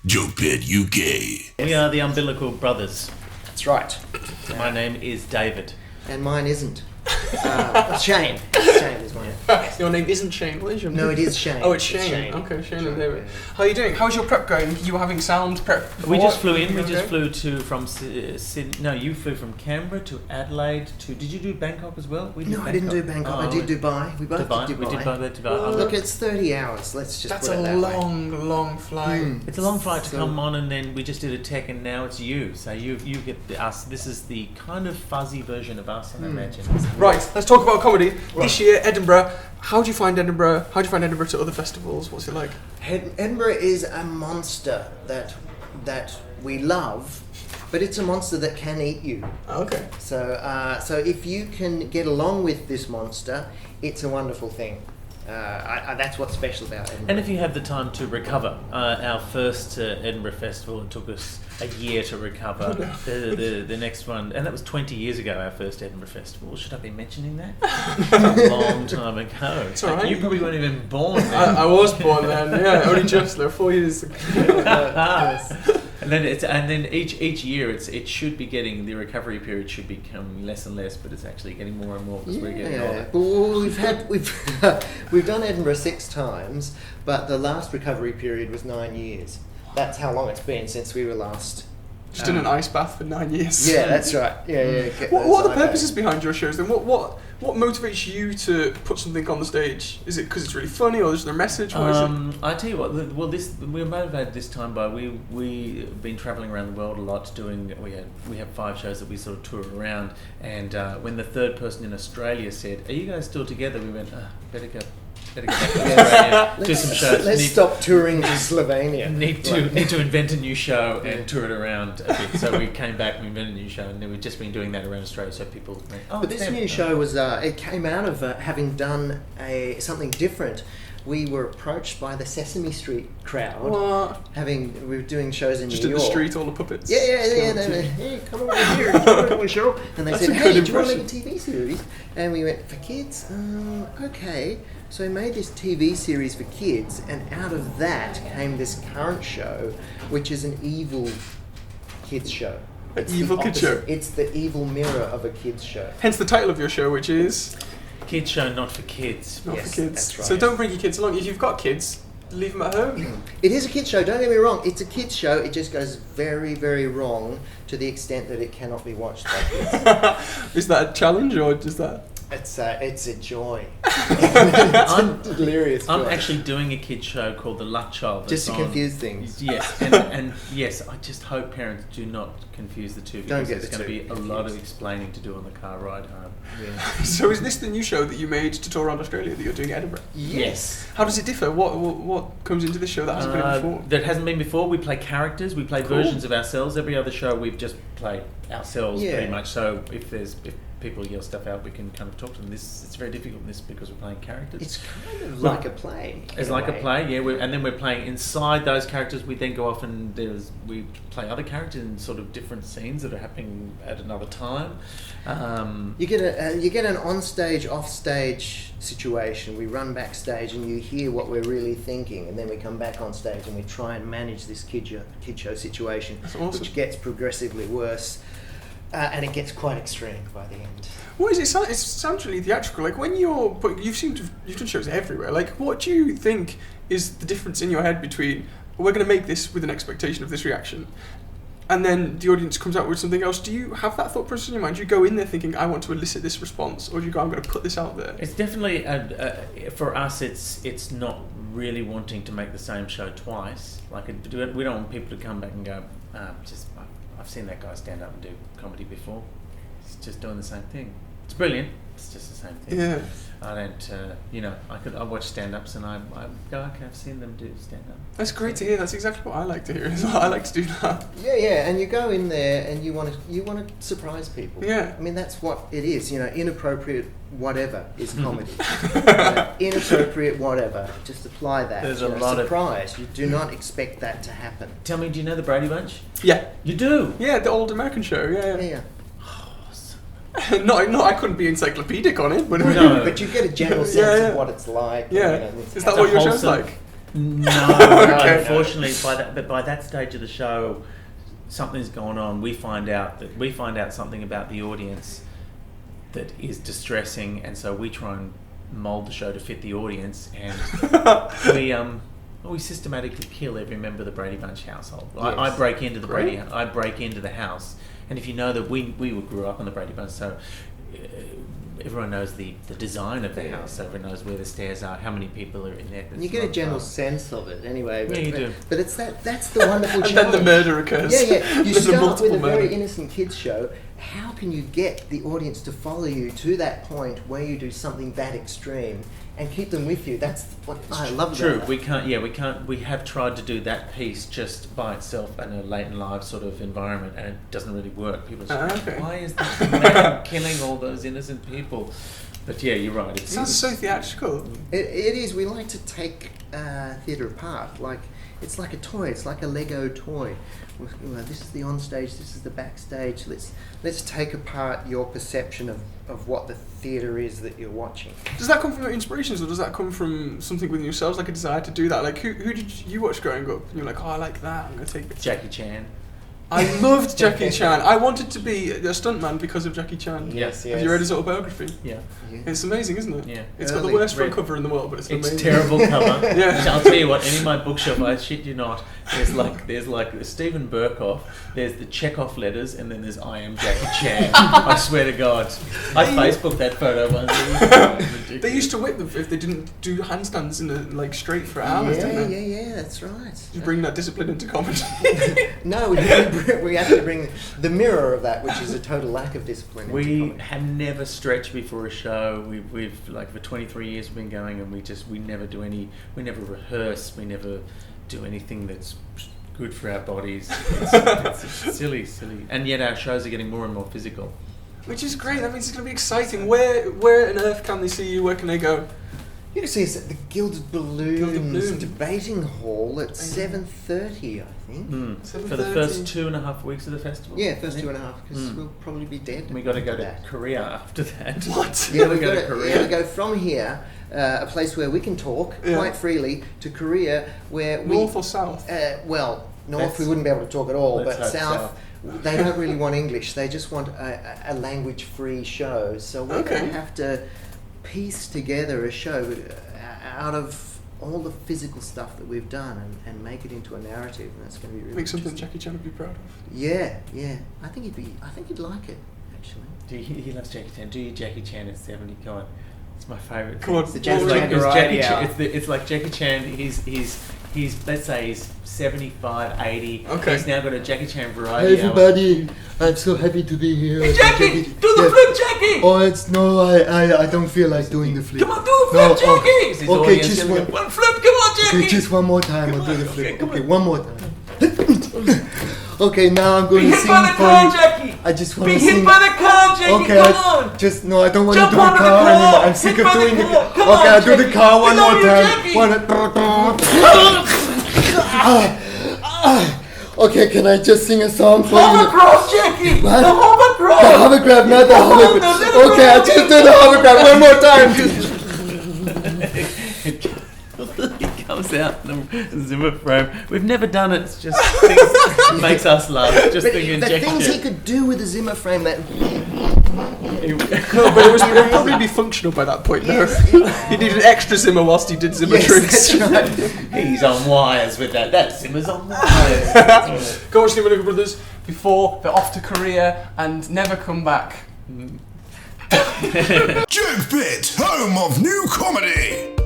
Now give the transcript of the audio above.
JokePit UK. We are the Umbilical brothers. That's right. My name is David. And mine isn't. Shane. Shane is mine. Your name isn't Shane. What is your name? No, it is Shane. Oh, it's Shane. Okay, Shane and David. Yeah. How are you doing? How's your prep going? You were having sound prep. We before? just flew in. We Okay. just flew from Sydney. No, you flew from Canberra to Adelaide to. Did you do Bangkok as well? We did No, I didn't do Bangkok. Oh, I did Dubai. We both Dubai. did Dubai. We did Dubai. Well, Look, it's 30 hours. Let's just That's put a it that way. long flight. It's a long flight to So- come on, and then we just did a tech, and now it's you. So you get us. This is the kind of fuzzy version of us, I imagine. Right, let's talk about comedy. This year, Edinburgh. How do you find Edinburgh? How do you find Edinburgh to other festivals? What's it like? Edinburgh is a monster that we love, but it's a monster that can eat you. Okay. So if you can get along with this monster, it's a wonderful thing. That's what's special about Edinburgh. And if you have the time to recover, our first Edinburgh Festival, it took us a year to recover. The next one, and that was 20 years ago, our first Edinburgh Festival. Should I be mentioning that? It's a long time ago. It's all right. You probably weren't even born then. I was born then. Yeah, only just like 4 years. And then each year it should be getting, the recovery period should become less and less, but it's actually getting more and more because we're getting older. Well, we've done Edinburgh 6 times, but the last recovery period was 9 years. That's how long it's been since we were last. Just in an ice bath for 9 years. Yeah, that's right. Yeah. What are the purposes behind your shows then? What motivates you to put something on the stage? Is it because it's really funny, or is there a message? What is it? I tell you what. Well, we were motivated this time by we've been travelling around the world a lot, doing. We have 5 shows that we sort of tour around, and when the third person in Australia said, "Are you guys still together?" We went, better go back to Australia, do some shows. Let's stop touring to Slovenia. Need to invent a new show and tour it around a bit. So we came back and we invented a new show, and then we've just been doing that around Australia. So people think, But this new show was it came out of having done something different. We were approached by the Sesame Street crowd. What? We were doing shows in Just New in York. the street, all the puppets. Yeah. Hey, come over here. Come over, Cheryl. And they That's said, a "Hey, good do you want to make a impression. TV series?" And we went, "For kids? Okay." So we made this TV series for kids, and out of that came this current show, which is an evil kids show. An It's the evil kids opposite. show. It's the evil mirror of a kids show. Hence the title of your show, which is kids show, not for kids. Not Yes, for Kids. that's right. So don't bring your kids along. If you've got kids, leave them at home. It is a kids show, don't get me wrong. It's a kids show. It just goes very, very wrong to the extent that it cannot be watched by kids. Is that a challenge, or just that? It's a joy. It's a delirious joy. I'm actually doing a kids show called The Luck Child. Just to that's on- confuse things. Yes, and yes, I just hope parents do not confuse the two, Don't because get there's the going to two be a lot of confused. explaining to do on the car ride home. Yeah. So is this the new show that you made to tour around Australia that you're doing at Edinburgh? Yes. How does it differ? What comes into this show that hasn't been in before? That hasn't been before. We play characters. We play Cool. versions of ourselves. Every other show we've just played ourselves Yeah. pretty much. So if people yell stuff out, we can kind of talk to them. It's very difficult in this because we're playing characters. It's kind of like a play. It's in like a way. play, yeah. And then we're playing inside those characters. We then go off and we play other characters in sort of different scenes that are happening at another time. You get an on-stage, off-stage situation. We run backstage and you hear what we're really thinking, and then we come back on stage and we try and manage this kid show situation, That's awesome. which gets progressively worse, and it gets quite extreme by the end. What is it? It sounds really theatrical. Like when but you've done shows everywhere. Like what do you think is the difference in your head between we're going to make this with an expectation of this reaction, and then the audience comes out with something else? Do you have that thought process in your mind? Do you go in there thinking I want to elicit this response, or do you go I'm going to put this out there? It's definitely for us. It's not really wanting to make the same show twice. Like we don't want people to come back and go, I've seen that guy stand up and do comedy before. He's just doing the same thing. It's brilliant. It's just the same thing. Yeah. I don't, I watch stand-ups and I go, okay, I've seen them do stand-up. That's great to hear. That's exactly what I like to hear as well. I like to do that. Yeah, and you go in there and you want to surprise people. Yeah. I mean that's what it is. Inappropriate whatever is comedy. Inappropriate whatever. Just apply that. There's a lot of- surprise. You do not expect that to happen. Tell me, do you know the Brady Bunch? Yeah. You do? Yeah, the old American show. Yeah. Yeah. No, I couldn't be encyclopedic on it, but No. But you get a general sense Yeah. of what it's like. Yeah. and, Is It's that a what your show's wholesome- like? No, Okay. unfortunately, by that stage of the show, something's gone on. We find out something about the audience that is distressing, and so we try and mold the show to fit the audience, and we systematically kill every member of the Brady Bunch household. I break into the I break into the house, and if you know that we grew up on the Brady Bunch, so everyone knows the design of the house, so everyone knows where the stairs are, how many people are in there. You get a general sense of it anyway. But, Yeah, you do. But that's the wonderful And challenge. then the murder occurs. Yeah. You There's start with multiple a very murder. innocent kids show. How can you get the audience to follow you to that point where you do something that extreme and keep them with you? That's what I love about True, that. we can't. We have tried to do that piece just by itself in a late and live sort of environment, and it doesn't really work. People say, Okay. why is this man killing all those innocent people? But yeah, you're right. It sounds so theatrical. It is. We like to take theatre apart. Like it's like a toy. It's like a Lego toy. This is the onstage. This is the backstage. Let's take apart your perception of what the theatre is that you're watching. Does that come from your inspirations, or does that come from something within yourselves, like a desire to do that? Like, who did you watch growing up? And you're like, oh, I like that. I'm gonna take it. Jackie Chan. I loved Jackie Chan. I wanted to be a stuntman because of Jackie Chan. Yes. Have you read his autobiography? Yeah. It's amazing, isn't it? Yeah. It's got the Early. worst front cover in the world, but it's amazing. It's terrible cover. Yeah. I'll tell you what. In my bookshelf, I shit you not. There's like Stephen Burkoff. There's the Chekhov letters, and then there's I am Jackie Chan. I swear to God, I Facebooked that photo once. They used to whip them if they didn't do handstands in a straight for hours, didn't they? Yeah. That's right. You bring that discipline into comedy. No, we have to bring the mirror of that, which is a total lack of discipline. into We comedy. have never stretched before a show. We've like for 23 years we've been going, and we never do any. We never rehearse. We never do anything that's good for our bodies. It's silly, and yet our shows are getting more and more physical. Which is great. That means it's going to be exciting. Where on earth can they see you? Where can they go? You can see us at the Gilded Balloons Balloon. debating hall at 7:30, I think. For the first 2.5 weeks of the festival. Yeah, first 2.5, because we'll probably be dead. We got to go to that. Korea after that. What? Yeah, we we've go got to to Korea. go from here, a place where we can talk quite freely, to Korea, where North or south? Well, north we wouldn't be able to talk at all, let's but hope south, they don't really want English. They just want a language-free show. So we're going to have to piece together a show out of all the physical stuff that we've done and make it into a narrative, and that's going to be really Make something interesting. Jackie Chan would be proud of. Yeah. I think he'd like it, actually. He loves Jackie Chan. Do you Jackie Chan at 70? Go on. It's my favourite. Come on. It's the It's Jackie like, Chan it's variety Jackie hour. Chan, it's like Jackie Chan. He's let's say he's 75, 80. Okay. He's now got a Jackie Chan Hey variety. everybody, I'm so happy to be here. Hey, Jackie, do the flip, Jackie. Oh, I don't feel like doing the flip. Come on, do the flip, No, Jackie. It's his okay, audience. just Here we one. go. One flip. Come on, Jackie. Okay, just one more time. I'll do the Okay, flip. come Okay, on. one more time. Okay, now I'm going Be to hit sing by the for car, you. Jackie. I just want Be to hit sing. by the car, Jackie. Okay, Come no, I don't want to Jump do the onto the car car. anymore. I'm sick Hit of by the doing it. car. Come Okay, on, I'll do the Jackie. car one We love more you, time. Okay, can I just sing a song for Hover you? cross, Jackie. What? The hover cross. The hovercraft, not the hovercraft. Okay, I'll just do the hovercraft one more time. It comes out in a Zimmer frame. We've never done it. It's just things makes us laugh. Just But thinking the Jackie things Chan. he could do with a Zimmer frame, that No, but it would probably be functional by that point. No, he needed extra Zimmer whilst he did Zimmer tricks. that's right. He's on wires with that. That Zimmer's on wires. Go watch the Umbilical Brothers before they're off to Korea and never come back. JokePit, home of new comedy.